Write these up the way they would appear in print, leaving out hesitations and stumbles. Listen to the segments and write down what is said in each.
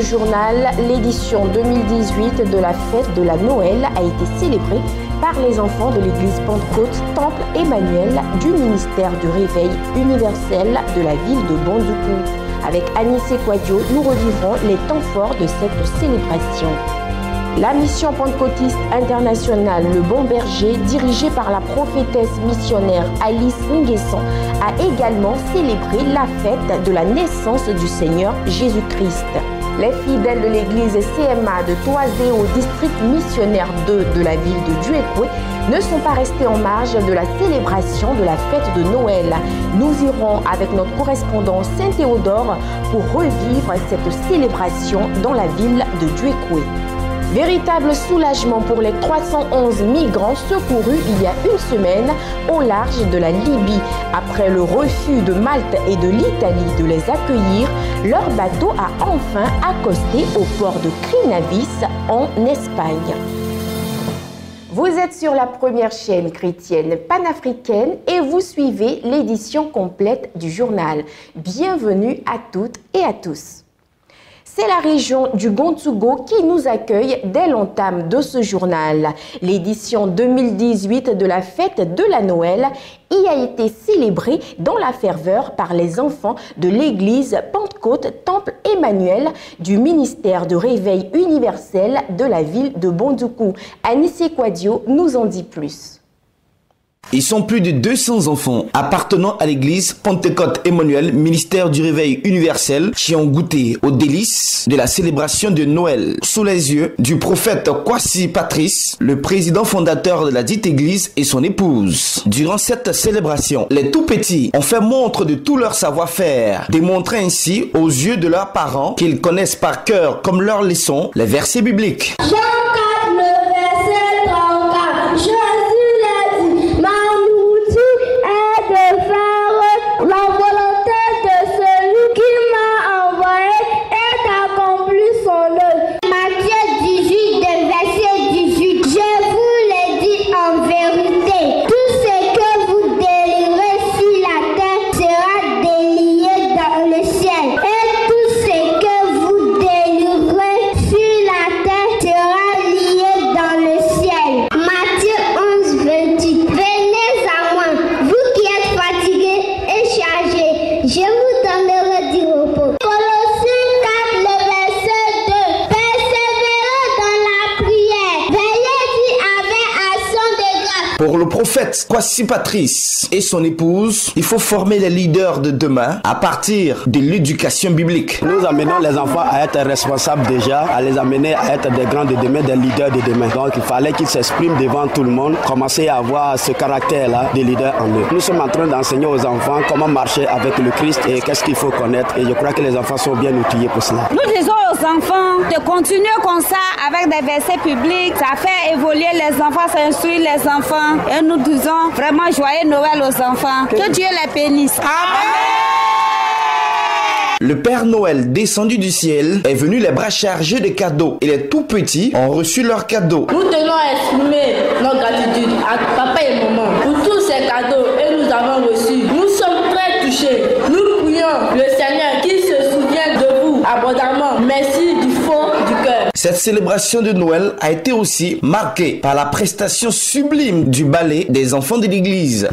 journal, l'édition 2018 de la fête de la Noël a été célébrée par les enfants de l'église Pentecôte Temple Emmanuel du ministère du Réveil universel de la ville de Bondoukou. Avec Anis Ekwadio, nous revivrons les temps forts de cette célébration. La mission pentecôtiste internationale Le Bon Berger, dirigée par la prophétesse missionnaire Alice Nguessan, a également célébré la fête de la naissance du Seigneur Jésus-Christ. Les fidèles de l'église CMA de Toisé au district missionnaire 2 de la ville de Duékoué ne sont pas restés en marge de la célébration de la fête de Noël. Nous irons avec notre correspondant Saint-Théodore pour revivre cette célébration dans la ville de Duékoué. Véritable soulagement pour les 311 migrants secourus il y a une semaine au large de la Libye. Après le refus de Malte et de l'Italie de les accueillir, leur bateau a enfin accosté au port de Krinavis en Espagne. Vous êtes sur la première chaîne chrétienne panafricaine et vous suivez l'édition complète du journal. Bienvenue à toutes et à tous. C'est la région du Gontougo qui nous accueille dès l'entame de ce journal. L'édition 2018 de la fête de la Noël y a été célébrée dans la ferveur par les enfants de l'église Pentecôte Temple Emmanuel du ministère de Réveil universel de la ville de Bondoukou. Anis Ekwadio nous en dit plus. Ils sont plus de 200 enfants appartenant à l'église Pentecôte Emmanuel, ministère du Réveil universel, qui ont goûté aux délices de la célébration de Noël sous les yeux du prophète Kwasi Patrice, le président fondateur de la dite église et son épouse. Durant cette célébration, les tout petits ont fait montre de tout leur savoir-faire, démontrant ainsi aux yeux de leurs parents qu'ils connaissent par cœur comme leur leçon les versets bibliques. Pour le prophète Kwasi Patrice et son épouse, il faut former les leaders de demain à partir de l'éducation biblique. Nous amenons les enfants à être responsables déjà, à les amener à être des grands de demain, des leaders de demain. Donc il fallait qu'ils s'expriment devant tout le monde, commencer à avoir ce caractère-là de leader en eux. Nous sommes en train d'enseigner aux enfants comment marcher avec le Christ et qu'est-ce qu'il faut connaître. Et je crois que les enfants sont bien outillés pour cela. Nous disons aux enfants de continuer comme ça avec des versets publics. Ça fait évoluer les enfants, ça instruit les enfants. Et nous disons vraiment joyeux Noël aux enfants. Que Dieu les bénisse. Amen. Le Père Noël descendu du ciel est venu les bras chargés de cadeaux et les tout petits ont reçu leurs cadeaux. Nous tenons à exprimer notre gratitude à papa et maman pour tous ces cadeaux que nous avons reçus. Nous sommes très touchés. Nous prions le Seigneur qui se souvient de vous abondamment. Merci du fond du cœur. Cette célébration de Noël a été aussi marquée par la prestation sublime du ballet des enfants de l'église.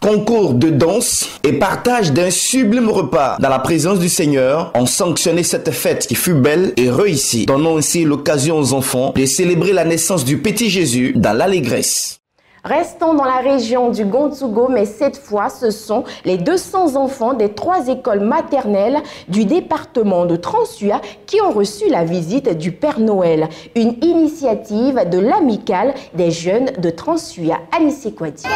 Concours de danse et partage d'un sublime repas dans la présence du Seigneur ont sanctionné cette fête qui fut belle et réussie, donnant ainsi l'occasion aux enfants de célébrer la naissance du petit Jésus dans l'allégresse. Restons dans la région du Gontougo, mais cette fois, ce sont les 200 enfants des 3 écoles maternelles du département de Transua qui ont reçu la visite du Père Noël, une initiative de l'amicale des jeunes de Transua. Anis Ekwadio.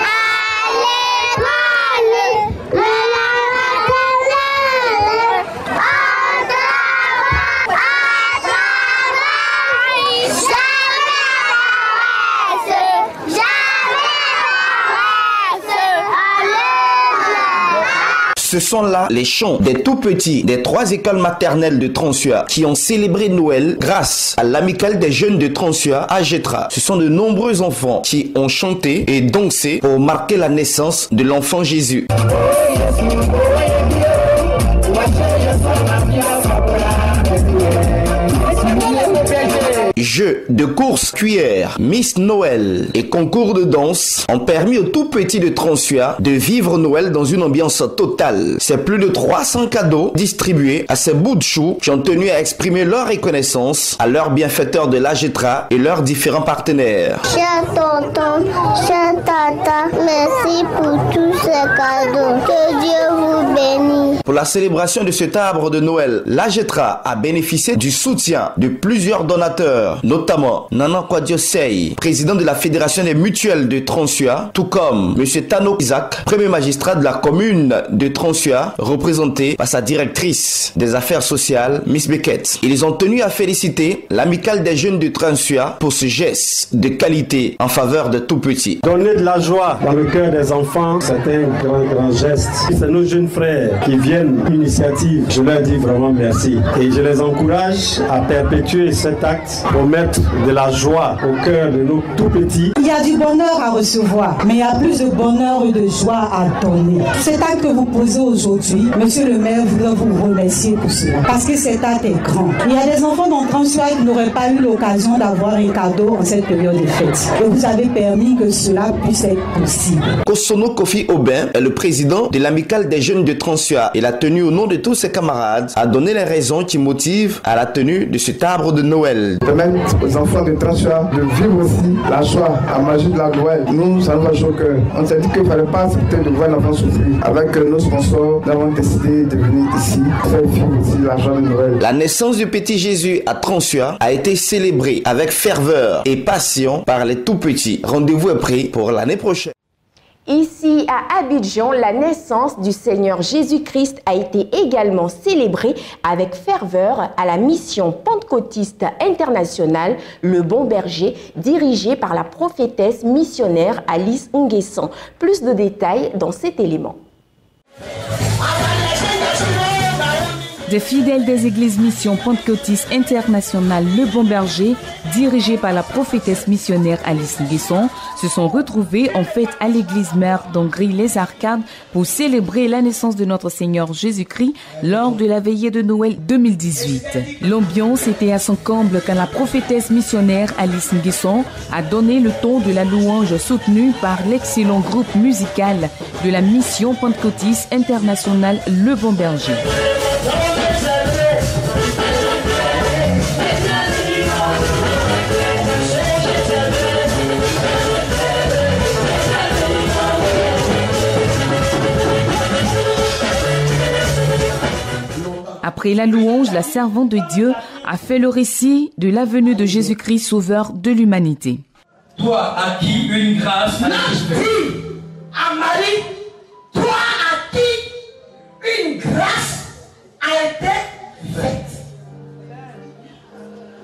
Ce sont là les chants des tout petits des 3 écoles maternelles de Transua qui ont célébré Noël grâce à l'amicale des jeunes de Transua à Gétra. Ce sont de nombreux enfants qui ont chanté et dansé pour marquer la naissance de l'enfant Jésus. Jeux de course cuillère, Miss Noël et concours de danse ont permis aux tout petits de Transua de vivre Noël dans une ambiance totale. C'est plus de 300 cadeaux distribués à ces bouts de choux qui ont tenu à exprimer leur reconnaissance à leurs bienfaiteurs de la Gétra et leurs différents partenaires. Cher tonton, cher tata, merci pour tous ces cadeaux. Que Dieu vous bénisse. Pour la célébration de cet arbre de Noël, la Gétra a bénéficié du soutien de plusieurs donateurs, notamment Nana Kwadiosei, président de la Fédération des mutuelles de Transua, tout comme M. Tano Isaac, premier magistrat de la commune de Transua, représenté par sa directrice des affaires sociales, Miss Beckett. Ils ont tenu à féliciter l'amicale des jeunes de Transua pour ce geste de qualité en faveur de tout petits. Donner de la joie dans le cœur des enfants, c'est un grand geste. C'est nos jeunes frères qui viennent l'initiative. Je leur dis vraiment merci. Et je les encourage à perpétuer cet acte pour mettre de la joie au cœur de nos tout petits. Il y a du bonheur à recevoir, mais il y a plus de bonheur et de joie à donner. Cet acte que vous posez aujourd'hui, monsieur le maire voudrait vous remercier pour cela, parce que cet acte est grand. Il y a des enfants dans Transua qui n'auraient pas eu l'occasion d'avoir un cadeau en cette période de fête. Et vous avez permis que cela puisse être possible. Kosono Kofi Aubin est le président de l'amicale des jeunes de Transua. Il a tenu au nom de tous ses camarades à donner les raisons qui motivent à la tenue de cet arbre de Noël. Permettre aux enfants de Transua de vivre aussi la joie, la magie de la Noël. Nous, ça nous va chaud au cœur. On s'est dit qu'il ne fallait pas accepter de voir l'enfant souffrir. Avec nos sponsors, nous avons décidé de venir ici faire vivre aussi la joie de Noël. La naissance du petit Jésus à Transua a été célébrée avec ferveur et passion par les tout petits. Rendez-vous est pris pour l'année prochaine. Ici à Abidjan, la naissance du Seigneur Jésus-Christ a été également célébrée avec ferveur à la mission pentecôtiste internationale Le Bon Berger, dirigée par la prophétesse missionnaire Alice Nguessan. Plus de détails dans cet élément. Des fidèles des églises Mission Pentecôtiste Internationale Le Bon Berger, dirigés par la prophétesse missionnaire Alice Nguessan, se sont retrouvés en fête à l'église mère d'Angry-les-Arcades pour célébrer la naissance de notre Seigneur Jésus-Christ lors de la veillée de Noël 2018. L'ambiance était à son comble quand la prophétesse missionnaire Alice Nguessan a donné le ton de la louange soutenue par l'excellent groupe musical de la Mission Pentecôtiste Internationale Le Bon Berger. Après la louange, la servante de Dieu a fait le récit de la venue de Jésus-Christ, sauveur de l'humanité. Toi à qui une grâce a été faite. À Marie, toi à qui une grâce a été faite.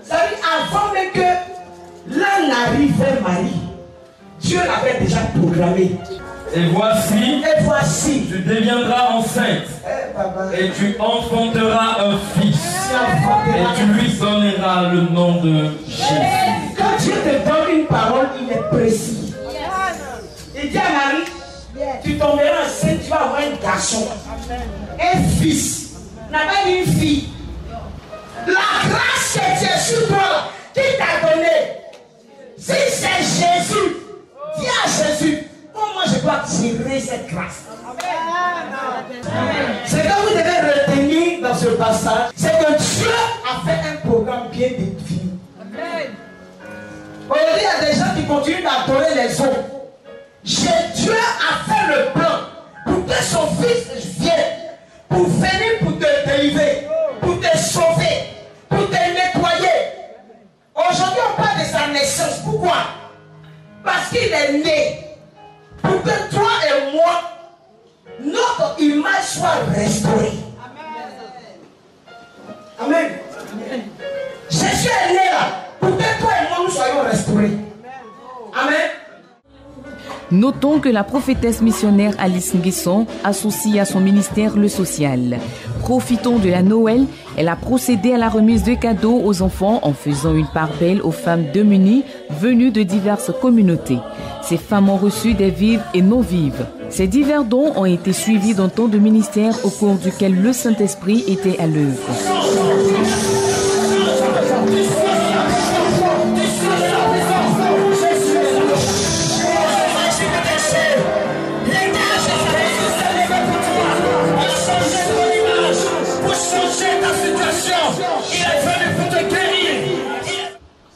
Ça veut dire avant même que l'un n'arrive vers Marie, Dieu l'avait déjà programmé. Et voici, tu deviendras enceinte, et tu enfanteras un fils, et tu lui donneras le nom de Jésus. Quand Dieu te donne une parole, il est précis. Il dit à Marie, tu tomberas enceinte, tu vas avoir un garçon, un fils, n'a pas une fille. La grâce que Dieu sur toi, qui t'a donné, si c'est Jésus, dis à Jésus, comment je dois tirer cette grâce? Ce que vous devez retenir dans ce passage, c'est que Dieu a fait un programme bien défini. Aujourd'hui, il y a des gens qui continuent d'adorer les autres. Dieu a fait le plan pour que son fils vienne, pour venir pour te délivrer, pour te sauver, pour te nettoyer. Aujourd'hui, on parle de sa naissance. Pourquoi? Parce qu'il est né. Pour que toi et moi, notre image soit restaurée. Amen. Jésus est né là pour que toi et moi nous soyons restaurés. Amen. Notons que la prophétesse missionnaire Alice Nguesson associe à son ministère le social. Profitant de la Noël, elle a procédé à la remise de cadeaux aux enfants en faisant une part belle aux femmes démunies venues de diverses communautés. Ces femmes ont reçu des vives et non vives. Ces divers dons ont été suivis d'un temps de ministère au cours duquel le Saint-Esprit était à l'œuvre.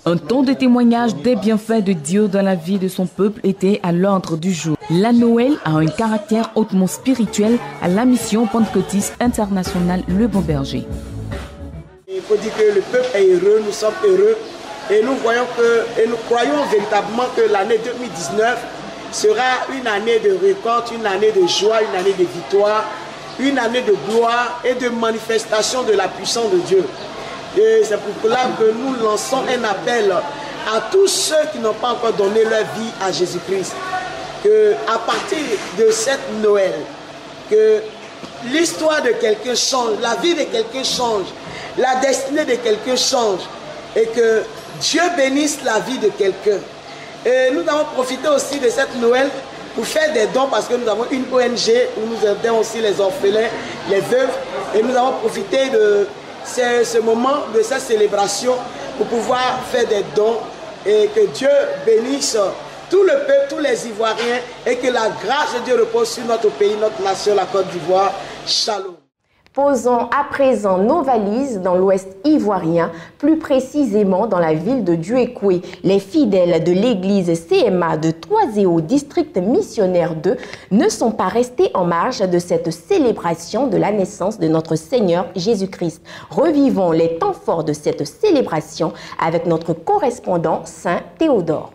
Un temps de témoignage des bienfaits de Dieu dans la vie de son peuple était à l'ordre du jour. La Noël a un caractère hautement spirituel à la mission pentecôtiste internationale Le Bon Berger. Il faut dire que le peuple est heureux, nous sommes heureux et nous croyons véritablement que l'année 2019 sera une année de récolte, une année de joie, une année de victoire, une année de gloire et de manifestation de la puissance de Dieu. Et c'est pour cela que nous lançons un appel à tous ceux qui n'ont pas encore donné leur vie à Jésus-Christ. qu'à partir de cette Noël, que l'histoire de quelqu'un change, la vie de quelqu'un change, la destinée de quelqu'un change, et que Dieu bénisse la vie de quelqu'un. Et nous avons profité aussi de cette Noël pour faire des dons, parce que nous avons une ONG où nous aidons aussi les orphelins, les veuves, et nous avons profité de ce moment, de cette célébration, pour pouvoir faire des dons, et que Dieu bénisse tout le peuple, tous les Ivoiriens, et que la grâce de Dieu repose sur notre pays, notre nation, la Côte d'Ivoire. Shalom. Posons à présent nos valises dans l'ouest ivoirien, plus précisément dans la ville de Duékoué. Les fidèles de l'église CMA de Toiséo, district missionnaire 2, ne sont pas restés en marge de cette célébration de la naissance de notre Seigneur Jésus-Christ. Revivons les temps forts de cette célébration avec notre correspondant Saint Théodore.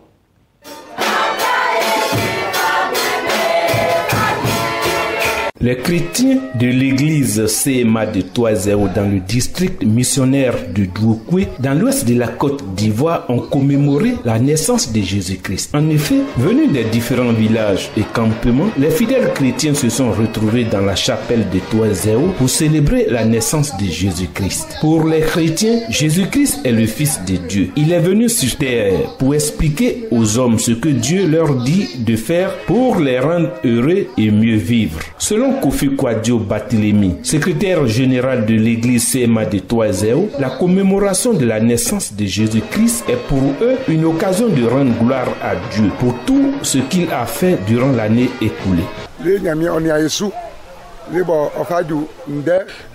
Les chrétiens de l'église CMA de Toiséo dans le district missionnaire de Duékoué, dans l'ouest de la Côte d'Ivoire, ont commémoré la naissance de Jésus-Christ. En effet, venus des différents villages et campements, les fidèles chrétiens se sont retrouvés dans la chapelle de Toiséo pour célébrer la naissance de Jésus-Christ. Pour les chrétiens, Jésus-Christ est le Fils de Dieu. Il est venu sur terre pour expliquer aux hommes ce que Dieu leur dit de faire pour les rendre heureux et mieux vivre. Selon Kofi Kwadio Barthélemy, secrétaire général de l'église CMA de Toiséo, la commémoration de la naissance de Jésus-Christ est pour eux une occasion de rendre gloire à Dieu pour tout ce qu'il a fait durant l'année écoulée.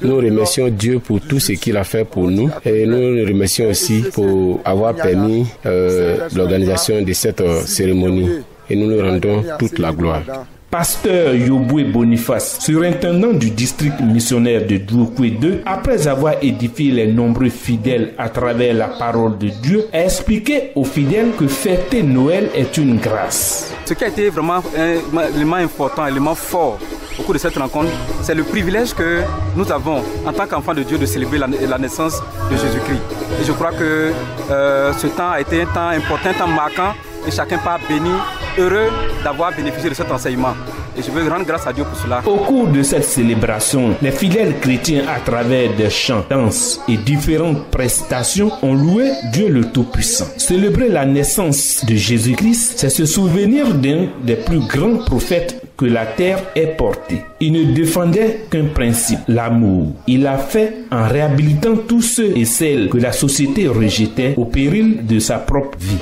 Nous remercions Dieu pour tout ce qu'il a fait pour nous et nous le remercions aussi pour avoir permis l'organisation de cette cérémonie et nous lui rendons toute la gloire. Pasteur Yoboué Boniface, surintendant du district missionnaire de Duékoué 2, après avoir édifié les nombreux fidèles à travers la parole de Dieu, a expliqué aux fidèles que fêter Noël est une grâce. Ce qui a été vraiment un élément important, un élément fort au cours de cette rencontre, c'est le privilège que nous avons en tant qu'enfants de Dieu de célébrer la naissance de Jésus-Christ. Et je crois que ce temps a été un temps important, un temps marquant, et chacun part béni, heureux d'avoir bénéficié de cet enseignement. Et je veux rendre grâce à Dieu pour cela. Au cours de cette célébration, les fidèles chrétiens, à travers des chants, danses et différentes prestations, ont loué Dieu le Tout-Puissant. Célébrer la naissance de Jésus-Christ, c'est se souvenir d'un des plus grands prophètes que la terre ait porté. Il ne défendait qu'un principe, l'amour. Il l'a fait en réhabilitant tous ceux et celles que la société rejetait au péril de sa propre vie.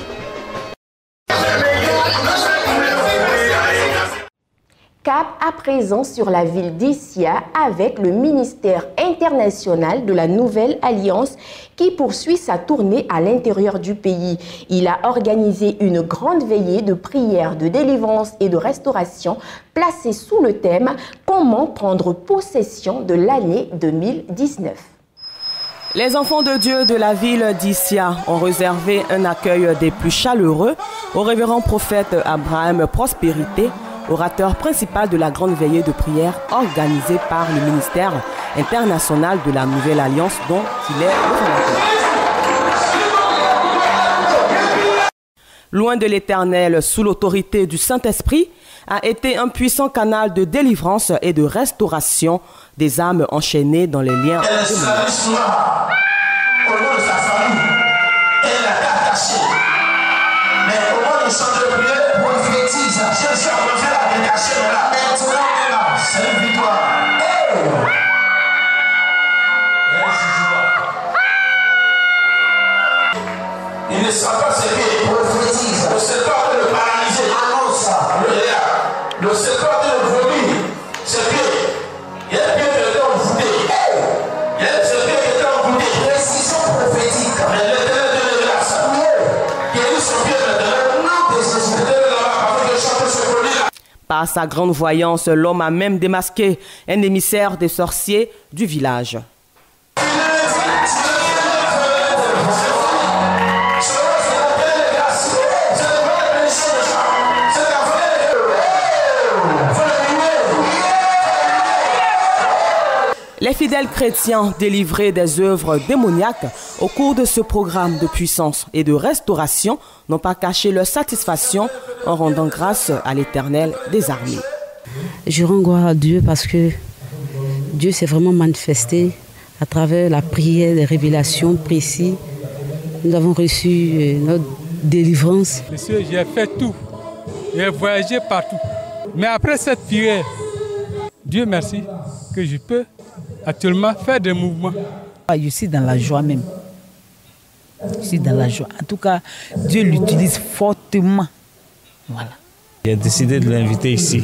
Cap à présent sur la ville d'Issia avec le ministère international de la Nouvelle Alliance qui poursuit sa tournée à l'intérieur du pays. Il a organisé une grande veillée de prière, de délivrance et de restauration placée sous le thème « Comment prendre possession de l'année 2019 ». Les enfants de Dieu de la ville d'Issia ont réservé un accueil des plus chaleureux au révérend prophète Abraham Prospérité, orateur principal de la grande veillée de prière organisée par le ministère international de la Nouvelle Alliance dont il est le fondateur. loin de l'Éternel, sous l'autorité du Saint-Esprit, a été un puissant canal de délivrance et de restauration des âmes enchaînées dans les liens. Il ne sent pas ses pieds, prophétise. Le serpent de le paralyser, annonce ça. Le serpent de le vomir, ses pieds. Il y a des pieds qui étaient envoûtés. Il y a des pieds qui étaient envoûtés. Précision prophétique. Il y a l'éternel de l'Église. Qui a eu son pied maintenant. Non, de Jésus. L'éternel là-bas, avec le chanteur se produit là. Par sa grande voyance, l'homme a même démasqué un émissaire des sorciers du village. Les fidèles chrétiens délivrés des œuvres démoniaques au cours de ce programme de puissance et de restauration n'ont pas caché leur satisfaction en rendant grâce à l'Éternel des armées. Je rends gloire à Dieu parce que Dieu s'est vraiment manifesté à travers la prière, les révélations précises. Nous avons reçu notre délivrance. Monsieur, j'ai fait tout. J'ai voyagé partout. Mais après cette prière, Dieu merci que je peux actuellement faire des mouvements. Je suis dans la joie même. Je suis dans la joie. En tout cas, Dieu l'utilise fortement. Voilà. J'ai décidé de l'inviter ici.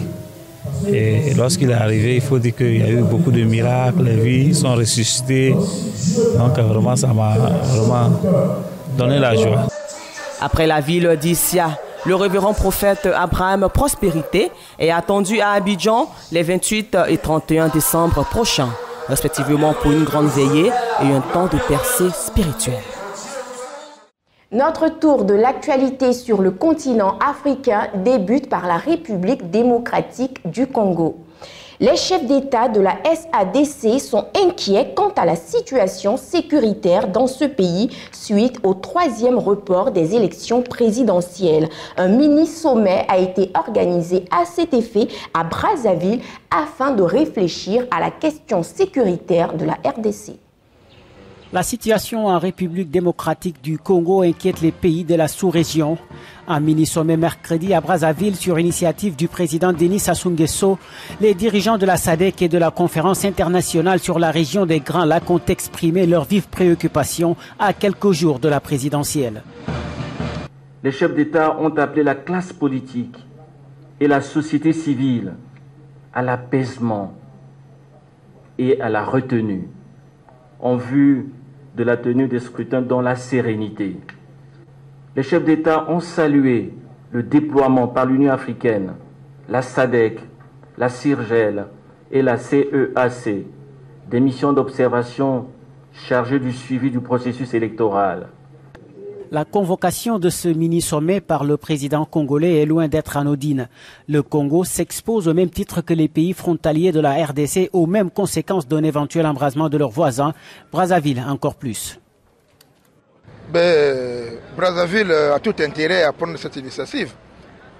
Et lorsqu'il est arrivé, il faut dire qu'il y a eu beaucoup de miracles, les vies sont ressuscitées. Donc vraiment, ça m'a vraiment donné la joie. Après la ville d'Issia, le révérend prophète Abraham Prospérité est attendu à Abidjan les 28 et 31 décembre prochains, respectivement pour une grande veillée et un temps de percée spirituelle. Notre tour de l'actualité sur le continent africain débute par la République démocratique du Congo. Les chefs d'État de la SADC sont inquiets quant à la situation sécuritaire dans ce pays suite au 3e report des élections présidentielles. Un mini-sommet a été organisé à cet effet à Brazzaville afin de réfléchir à la question sécuritaire de la RDC. La situation en République démocratique du Congo inquiète les pays de la sous-région. Un mini-sommet mercredi à Brazzaville sur initiative du président Denis Sassou Nguesso, les dirigeants de la SADC et de la conférence internationale sur la région des Grands Lacs ont exprimé leurs vives préoccupations à quelques jours de la présidentielle. Les chefs d'État ont appelé la classe politique et la société civile à l'apaisement et à la retenue en vue de la tenue des scrutins dans la sérénité. Les chefs d'État ont salué le déploiement par l'Union africaine, la SADC, la CIRGEL et la CEAC des missions d'observation chargées du suivi du processus électoral. La convocation de ce mini-sommet par le président congolais est loin d'être anodine. Le Congo s'expose au même titre que les pays frontaliers de la RDC aux mêmes conséquences d'un éventuel embrasement de leurs voisins. Brazzaville encore plus. Brazzaville a tout intérêt à prendre cette initiative.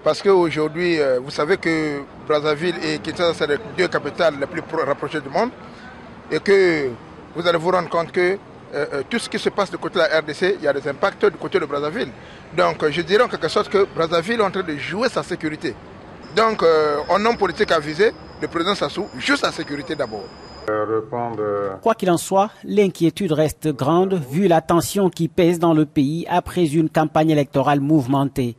Parce qu'aujourd'hui, vous savez que Brazzaville et Kinshasa sont les deux capitales les plus rapprochées du monde. Et que vous allez vous rendre compte que tout ce qui se passe du côté de la RDC, il y a des impacts du côté de Brazzaville. Donc je dirais en quelque sorte que Brazzaville est en train de jouer sa sécurité. Donc un homme politique avisé, le président Sassou, joue sa sécurité d'abord. Quoi qu'il en soit, l'inquiétude reste grande vu la tension qui pèse dans le pays après une campagne électorale mouvementée.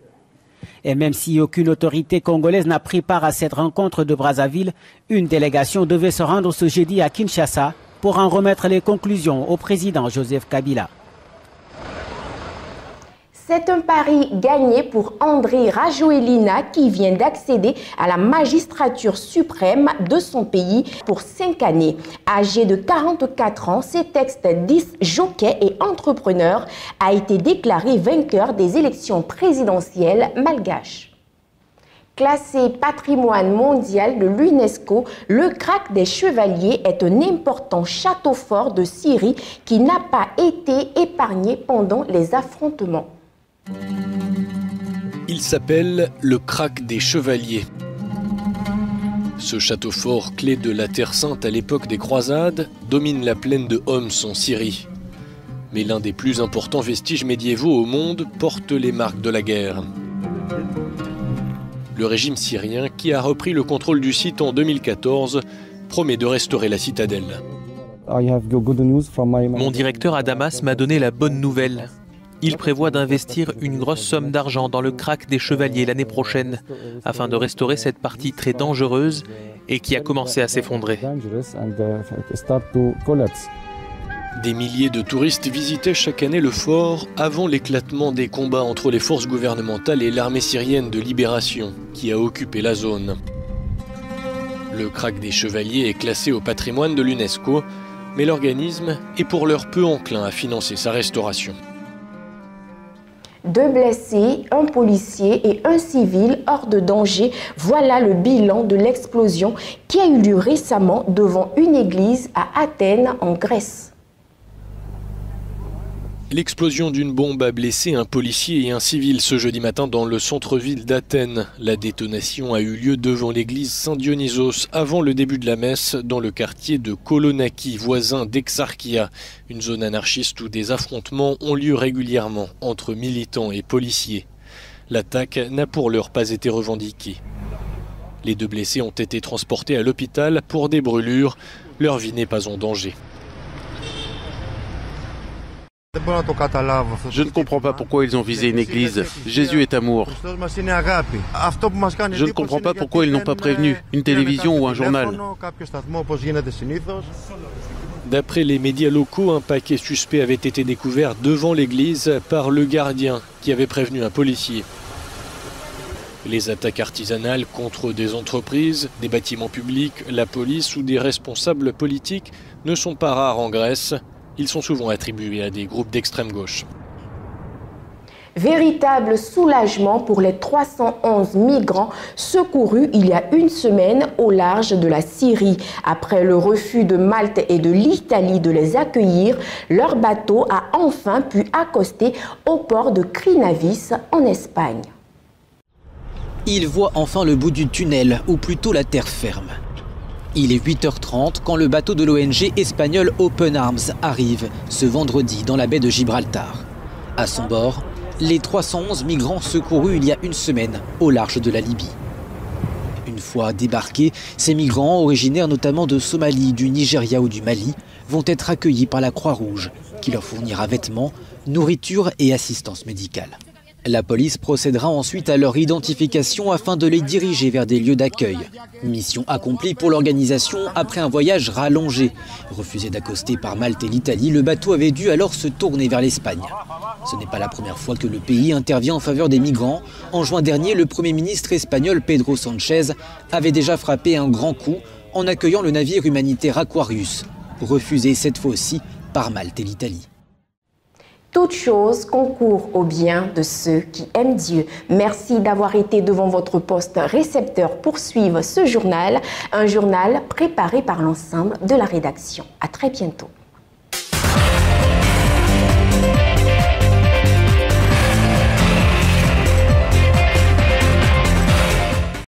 Et même si aucune autorité congolaise n'a pris part à cette rencontre de Brazzaville, une délégation devait se rendre ce jeudi à Kinshasa pour en remettre les conclusions au président Joseph Kabila. C'est un pari gagné pour André Rajoelina qui vient d'accéder à la magistrature suprême de son pays pour 5 années. Âgé de 44 ans, cet ex-10 jockey et entrepreneur a été déclaré vainqueur des élections présidentielles malgaches. Classé patrimoine mondial de l'UNESCO, le Krak des Chevaliers est un important château fort de Syrie qui n'a pas été épargné pendant les affrontements. Il s'appelle le Krak des Chevaliers. Ce château fort, clé de la Terre Sainte à l'époque des croisades, domine la plaine de Homs en Syrie. Mais l'un des plus importants vestiges médiévaux au monde porte les marques de la guerre. Le régime syrien, qui a repris le contrôle du site en 2014, promet de restaurer la citadelle. Mon directeur à Damas m'a donné la bonne nouvelle. Il prévoit d'investir une grosse somme d'argent dans le Krak des Chevaliers l'année prochaine, afin de restaurer cette partie très dangereuse et qui a commencé à s'effondrer. Des milliers de touristes visitaient chaque année le fort avant l'éclatement des combats entre les forces gouvernementales et l'armée syrienne de libération qui a occupé la zone. Le Krak des Chevaliers est classé au patrimoine de l'UNESCO, mais l'organisme est pour l'heure peu enclin à financer sa restauration. 2 blessés, un policier et un civil hors de danger. Voilà le bilan de l'explosion qui a eu lieu récemment devant une église à Athènes, en Grèce. L'explosion d'une bombe a blessé un policier et un civil ce jeudi matin dans le centre-ville d'Athènes. La détonation a eu lieu devant l'église Saint-Dionysos avant le début de la messe dans le quartier de Kolonaki, voisin d'Exarchia, une zone anarchiste où des affrontements ont lieu régulièrement entre militants et policiers. L'attaque n'a pour l'heure pas été revendiquée. Les 2 blessés ont été transportés à l'hôpital pour des brûlures. Leur vie n'est pas en danger. Je ne comprends pas pourquoi ils ont visé une église. Jésus est amour. Je ne comprends pas pourquoi ils n'ont pas prévenu une télévision ou un journal. D'après les médias locaux, un paquet suspect avait été découvert devant l'église par le gardien qui avait prévenu un policier. Les attaques artisanales contre des entreprises, des bâtiments publics, la police ou des responsables politiques ne sont pas rares en Grèce. Ils sont souvent attribués à des groupes d'extrême gauche. Véritable soulagement pour les 311 migrants secourus il y a une semaine au large de la Syrie. Après le refus de Malte et de l'Italie de les accueillir, leur bateau a enfin pu accoster au port de Krinavis en Espagne. Ils voient enfin le bout du tunnel, ou plutôt la terre ferme. Il est 8h30 quand le bateau de l'ONG espagnole Open Arms arrive ce vendredi dans la baie de Gibraltar. À son bord, les 311 migrants secourus il y a une semaine au large de la Libye. Une fois débarqués, ces migrants, originaires notamment de Somalie, du Nigeria ou du Mali, vont être accueillis par la Croix-Rouge, qui leur fournira vêtements, nourriture et assistance médicale. La police procédera ensuite à leur identification afin de les diriger vers des lieux d'accueil. Mission accomplie pour l'organisation après un voyage rallongé. Refusé d'accoster par Malte et l'Italie, le bateau avait dû alors se tourner vers l'Espagne. Ce n'est pas la première fois que le pays intervient en faveur des migrants. En juin dernier, le Premier ministre espagnol Pedro Sánchez avait déjà frappé un grand coup en accueillant le navire humanitaire Aquarius, refusé cette fois-ci par Malte et l'Italie. Toute chose concourt au bien de ceux qui aiment Dieu. Merci d'avoir été devant votre poste récepteur pour suivre ce journal, un journal préparé par l'ensemble de la rédaction. À très bientôt.